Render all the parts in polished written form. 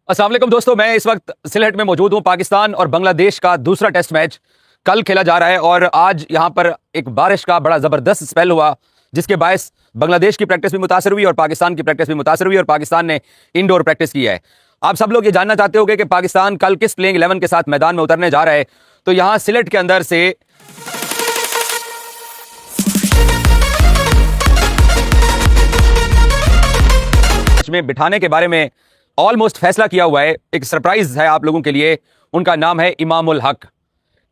अस्सलाम वालेकुम दोस्तों, मैं इस वक्त सिलहट में मौजूद हूं। पाकिस्तान और बांग्लादेश का दूसरा टेस्ट मैच कल खेला जा रहा है और आज यहां पर एक बारिश का बड़ा ज़बरदस्त स्पेल हुआ, जिसके बायस बांग्लादेश की प्रैक्टिस भी मुतासर हुई और पाकिस्तान की प्रैक्टिस भी मुतासर हुई और पाकिस्तान ने इंडोर प्रैक्टिस की है। आप सब लोग ये जानना चाहते होंगे कि पाकिस्तान कल किस प्लेइंग 11 के साथ मैदान में उतरने जा रहा है। तो यहां सिलहट के अंदर से में बिठाने के बारे में ऑलमोस्ट फैसला किया हुआ है। एक सरप्राइज है आप लोगों के लिए, उनका नाम है इमामुल हक।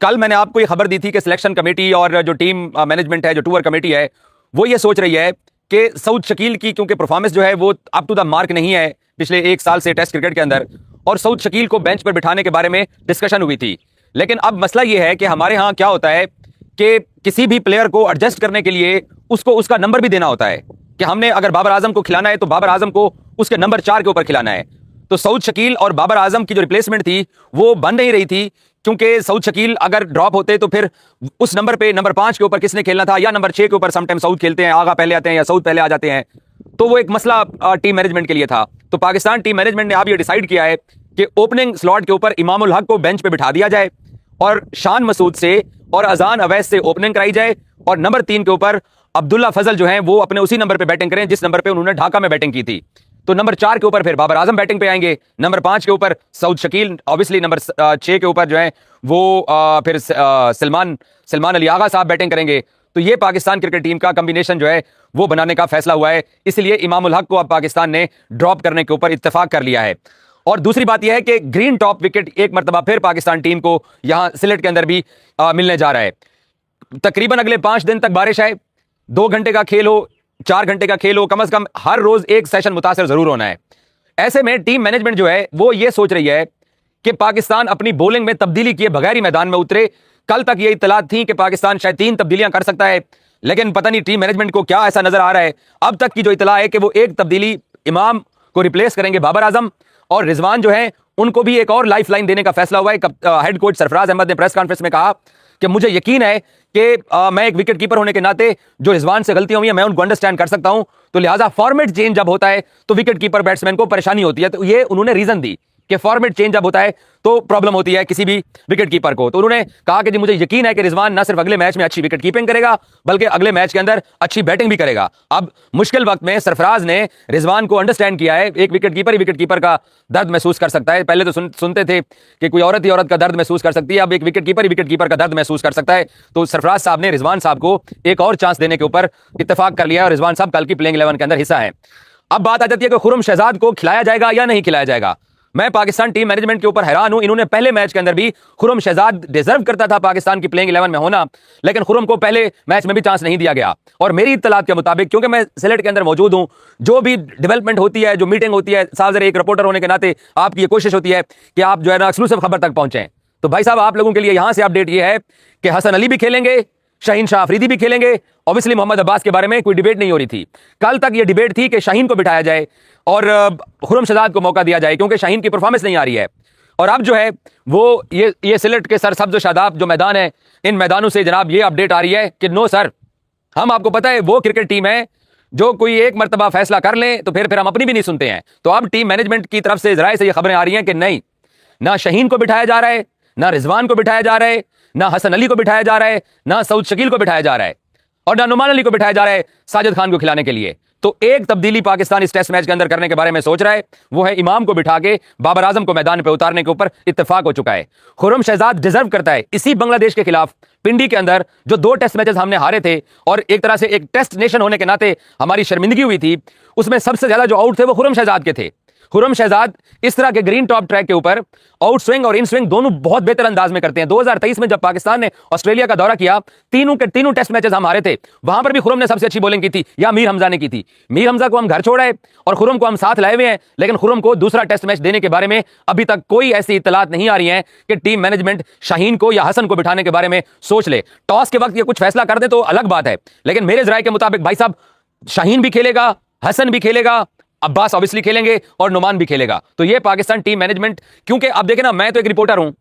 कल मैंने आपको ये खबर दी थी कि सिलेक्शन कमेटी और जो टीम मैनेजमेंट है, जो टूर कमेटी है, वो ये सोच रही है कि सऊद शकील की क्योंकि परफॉर्मेंस जो है वो अप टू द मार्क नहीं है पिछले एक साल से टेस्ट क्रिकेट के अंदर, और सऊद शकील को बेंच पर बिठाने के बारे में डिस्कशन हुई थी। लेकिन अब मसला ये है कि हमारे यहाँ क्या होता है कि किसी भी प्लेयर को एडजस्ट करने के लिए उसको उसका नंबर भी देना होता है कि हमने अगर बाबर आजम को खिलाना है तो बाबर आजम को उसके नंबर 4 के ऊपर खिलाना है। तो सऊद शकील और बाबर आजम की जो रिप्लेसमेंट थी वो बन नहीं रही थी, क्योंकि सऊद शकील अगर ड्रॉप होते तो फिर उस नंबर पे नंबर 5 के ऊपर किसने खेलना था, या नंबर 6 के ऊपर समटाइम सऊद खेलते हैं, आगा पहले आते हैं या सऊद पहले आ जाते हैं। तो वो एक मसला टीम मैनेजमेंट के लिए था। तो पाकिस्तान टीम मैनेजमेंट ने अब ये डिसाइड किया है कि ओपनिंग स्लॉट के ऊपर इमामुल हक को बेंच पे बिठा दिया जाए और शान मसूद से और अजान अवैस से ओपनिंग कराई जाए, और नंबर 3 के ऊपर अब्दुल्ला फजल जो है वो अपने उसी नंबर पे बैटिंग करें जिस नंबर पे उन्होंने ढाका में बैटिंग की थी। तो नंबर 4 के ऊपर फिर बाबर आजम बैटिंग पे आएंगे, नंबर 5 के ऊपर सऊद शकील, ऑब्वियसली नंबर 6 के ऊपर जो है वो फिर सलमान अली आगा साहब बैटिंग करेंगे। तो ये पाकिस्तान क्रिकेट टीम का कॉम्बिनेशन जो है वो बनाने का फैसला हुआ है। इसलिए इमामुल हक को अब पाकिस्तान ने ड्रॉप करने के ऊपर इत्तेफाक कर लिया है। और दूसरी बात यह है कि ग्रीन टॉप विकेट एक मरतबा फिर पाकिस्तान टीम को यहां सिलेट के अंदर भी मिलने जा रहा है। तकरीबन अगले 5 दिन तक बारिश है, 2 घंटे का खेल हो, 4 घंटे का खेल हो, कम से कम हर रोज एक सेशन मुतासर जरूर होना है। ऐसे में टीम मैनेजमेंट जो है वो ये सोच रही है कि पाकिस्तान अपनी बॉलिंग में तब्दीली किए बगैर ही मैदान में उतरे। कल तक ये इत्तला थी कि पाकिस्तान शायद 3 तब्दीलियां कर सकता है, लेकिन पता नहीं टीम मैनेजमेंट को क्या ऐसा नजर आ रहा है। अब तक की जो इत्तला है कि वो एक तब्दीली इमाम को रिप्लेस करेंगे बाबर आजम, और रिजवान जो है उनको भी एक और लाइफ लाइन देने का फैसला हुआ है। हेड कोच सरफराज अहमद ने प्रेस कॉन्फ्रेंस में कहा कि मुझे यकीन है कि मैं एक विकेट कीपर होने के नाते जो रिजवान से गलतियां हुई हैं मैं उनको अंडरस्टैंड कर सकता हूं, तो लिहाजा फॉर्मेट चेंज जब होता है तो विकेट कीपर बैट्समैन को परेशानी होती है। तो ये उन्होंने रीजन दी कि फॉर्मेट चेंज जब होता है तो प्रॉब्लम होती है किसी भी विकेट कीपर को। तो उन्होंने कहा कि जी मुझे यकीन है कि रिजवान न सिर्फ अगले मैच में अच्छी विकेट कीपिंग करेगा बल्कि अगले मैच के अंदर अच्छी बैटिंग भी करेगा। अब मुश्किल वक्त में सरफराज ने रिजवान को अंडरस्टैंड किया है। एक विकेट कीपर ही विकेट कीपर का दर्द महसूस कर सकता है। पहले तो सुनते थे कि कोई औरत ही औरत का दर्द महसूस कर सकती है, अब एक विकेट कीपर ही विकेट कीपर का दर्द महसूस कर सकता है। तो सरफराज साहब ने रिजवान साहब को एक और चांस देने के ऊपर इत्तेफाक कर लिया और रिजवान साहब कल की प्लेइंग 11 के अंदर हिस्सा है। अब बात आ जाती है कि खुर्रम शहजाद को खिलाया जाएगा या नहीं खिलाया जाएगा। मैं पाकिस्तान टीम मैनेजमेंट के ऊपर हैरान हूं। इन्होंने पहले मैच के अंदर भी खुर्रम शहजाद डिजर्व करता था पाकिस्तान की प्लेइंग 11 में होना, लेकिन खुर्रम को पहले मैच में भी चांस नहीं दिया गया। और मेरी इत्तलात के मुताबिक, क्योंकि मैं सिलेट के अंदर मौजूद हूं, जो भी डेवलपमेंट होती है, जो मीटिंग होती है, साहब जरा एक रिपोर्टर होने के नाते आपकी ये कोशिश होती है कि आप जो है ना एक्सक्लूसिव खबर तक पहुंचे। तो भाई साहब आप लोगों के लिए यहां से अपडेट ये है कि हसन अली भी खेलेंगे, शाहीन शाह अफरीदी भी खेलेंगे। ऑब्वियसली मोहम्मद अब्बास के बारे में कोई डिबेट नहीं हो रही थी। कल तक ये डिबेट थी कि शाहीन को बिठाया जाए और खुर्रम शहजाद को मौका दिया जाए, क्योंकि शाहीन की परफॉर्मेंस नहीं आ रही है। और अब जो है वो ये सिलेट के सरसब्ज शादाब जो मैदान है, इन मैदानों से जनाब ये अपडेट आ रही है कि नो सर, हम आपको पता है वो क्रिकेट टीम है जो कोई एक मरतबा फैसला कर लें तो फिर हम अपनी भी नहीं सुनते हैं। तो अब टीम मैनेजमेंट की तरफ से जराए से ये खबरें आ रही हैं कि नहीं, ना शाहीन को बिठाया जा रहा है, ना रिजवान को बिठाया जा रहा है, ना हसन अली को बिठाया जा रहा है, ना सऊद शकील को बिठाया जा रहा है, और ना नुमान अली को बिठाया जा रहा है साजिद खान को खिलाने के लिए। तो एक तब्दीली पाकिस्तान इस टेस्ट मैच के अंदर करने के बारे में सोच रहा है, वो है इमाम को बिठा के बाबर आजम को मैदान पे उतारने के ऊपर इत्तेफाक हो चुका है। खुर्रम शहजाद डिजर्व करता है। इसी बांग्लादेश के खिलाफ पिंडी के अंदर जो 2 टेस्ट मैचेस हमने हारे थे और एक तरह से एक टेस्ट नेशन होने के नाते हमारी शर्मिंदगी हुई थी, उसमें सबसे ज्यादा जो आउट थे वो खुर्रम शहजाद के थे। खुर्रम शहजाद इस तरह के ग्रीन टॉप ट्रैक के ऊपर आउट स्विंग और इन स्विंग दोनों बहुत बेहतर अंदाज में करते हैं। 2023 में जब पाकिस्तान ने ऑस्ट्रेलिया का दौरा किया, तीनों के तीनों टेस्ट मैचेस हम हारे थे, वहां पर भी खुर्रम ने सबसे अच्छी बॉलिंग की थी या मीर हमजा ने की थी। मीर हमजा को हम घर छोड़े और खुर्रम को हम साथ लाए हुए हैं, लेकिन खुर्रम को दूसरा टेस्ट मैच देने के बारे में अभी तक कोई ऐसी इत्तलात नहीं आ रही है कि टीम मैनेजमेंट शाहीन को या हसन को बिठाने के बारे में सोच ले। टॉस के वक्त ये कुछ फैसला कर दे तो अलग बात है, लेकिन मेरे जराये के मुताबिक भाई साहब शाहीन भी खेलेगा, हसन भी खेलेगा, अब्बास ऑब्वियसली खेलेंगे और नुमान भी खेलेगा। तो ये पाकिस्तान टीम मैनेजमेंट, क्योंकि अब देखें ना, मैं तो एक रिपोर्टर हूं,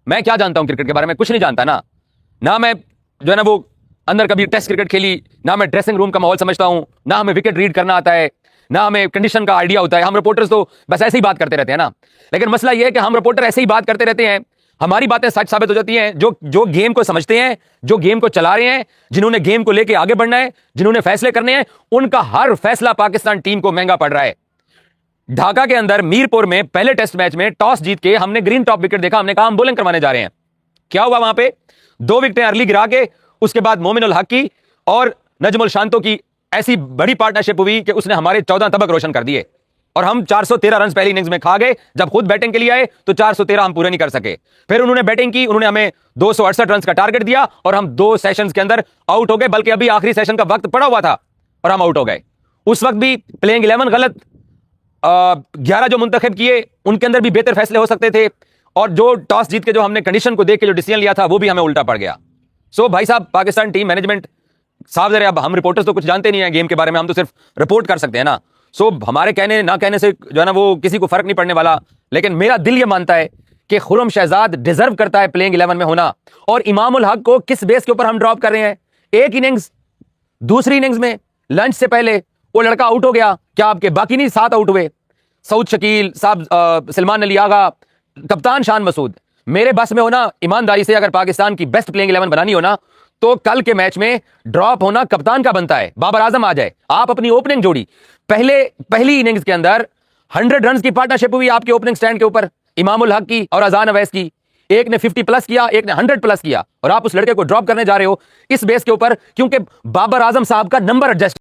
मैं क्या जानता हूं क्रिकेट के बारे में, कुछ नहीं जानता ना मैं जो है ना वो अंदर कभी टेस्ट क्रिकेट खेली, ना मैं ड्रेसिंग रूम का माहौल समझता हूं, ना हमें विकेट रीड करना आता है, ना हमें कंडीशन का आइडिया होता है। हम रिपोर्टर्स तो बस ऐसे ही बात करते रहते हैं ना। लेकिन मसला यह है कि हम रिपोर्टर ऐसे ही बात करते रहते हैं, हमारी बातें सच साबित हो जाती हैं। जो गेम को समझते हैं, जो गेम को चला रहे हैं, जिन्होंने गेम को लेकर आगे बढ़ना है, जिन्होंने फैसले करने हैं, उनका हर फैसला पाकिस्तान टीम को महंगा पड़ रहा है। ढाका के अंदर मीरपुर में पहले टेस्ट मैच में टॉस जीत के हमने ग्रीन टॉप विकेट देखा, हमने कहा हम बॉलिंग करवाने जा रहे हैं। क्या हुआ वहां पे? 2 विकेटें अर्ली गिरा के उसके बाद मोमिन उल हक की और नजमुल शांतो की ऐसी बड़ी पार्टनरशिप हुई कि उसने हमारे 14 तबक रोशन कर दिए और हम 413 रन पहली इनिंग्स में खा गए। जब खुद बैटिंग के लिए आए तो 413 हम पूरे नहीं कर सके। फिर उन्होंने बैटिंग की, उन्होंने हमें 268 रन का टारगेट दिया और हम 2 सेशंस के अंदर आउट हो गए। बल्कि अभी आखिरी सेशन का वक्त पड़ा हुआ था और हम आउट हो गए। उस वक्त भी प्लेइंग 11 गलत, 11 जो मुंतखब किए उनके अंदर भी बेहतर फैसले हो सकते थे और जो टॉस जीत के जो हमने कंडीशन को देख के जो डिसीजन लिया था वो भी हमें उल्टा पड़ गया। सो भाई साहब, पाकिस्तान टीम मैनेजमेंट साफ जरे, अब हम रिपोर्टर्स तो कुछ जानते नहीं है गेम के बारे में, हम तो सिर्फ रिपोर्ट कर सकते हैं ना। सो हमारे कहने ना कहने से जो है ना वो किसी को फर्क नहीं पड़ने वाला। लेकिन मेरा दिल ये मानता है कि खुर्रम शहजाद डिजर्व करता है प्लेइंग 11 में होना। और इमाम उल हक को किस बेस के ऊपर हम ड्रॉप कर रहे हैं? एक इनिंग्स, दूसरी इनिंग्स में लंच से पहले वो लड़का आउट हो गया, क्या आपके बाकी नहीं 7 आउट हुए? सऊद शकील साहब, सलमान अली आगा, कप्तान शान मसूद। मेरे बस में होना, ईमानदारी से अगर पाकिस्तान की बेस्ट प्लेइंग 11 बनानी हो ना तो कल के मैच में ड्रॉप होना कप्तान का बनता है। बाबर आजम आ जाए, आप अपनी ओपनिंग जोड़ी, पहली इनिंग्स के अंदर 100 रन की पार्टनरशिप हुई आपके ओपनिंग स्टैंड के ऊपर, इमाम उल हक की और अजान अवैस की। एक ने 50 प्लस किया, एक ने 100 प्लस किया और आप उस लड़के को ड्रॉप करने जा रहे हो इस बेस के ऊपर क्योंकि बाबर आजम साहब का नंबर एडजस्ट